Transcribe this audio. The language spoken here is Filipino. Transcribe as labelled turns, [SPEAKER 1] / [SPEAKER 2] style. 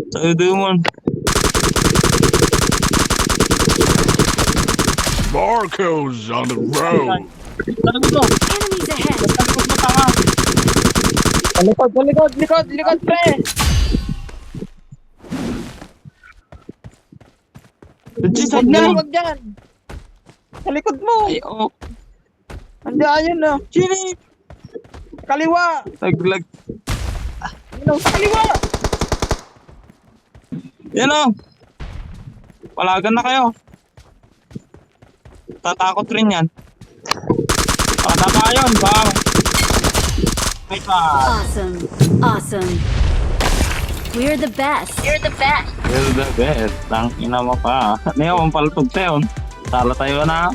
[SPEAKER 1] Sa'yo, Demon.
[SPEAKER 2] Marco's on the road.
[SPEAKER 1] Ano to?
[SPEAKER 3] Enemies ahead!
[SPEAKER 1] Takot na tanga.
[SPEAKER 4] Likod, pre!
[SPEAKER 1] Saan
[SPEAKER 4] Huwag
[SPEAKER 1] na?
[SPEAKER 4] na, huwag dyan! Sa likod mo!
[SPEAKER 1] Ay, oh.
[SPEAKER 4] Andiyan yun, no?
[SPEAKER 1] Chini!
[SPEAKER 4] Kaliwa!
[SPEAKER 1] Naglag.
[SPEAKER 4] Ano, sa kaliwa!
[SPEAKER 1] Yan o. Palagan na kayo. Tatakot rin yan. Tama yun. Bang. May pa.
[SPEAKER 3] Awesome! Awesome! We're the best!
[SPEAKER 1] Well, the best. Tang ina mo pa. Ano yung paltog tayo? Tala tayo na.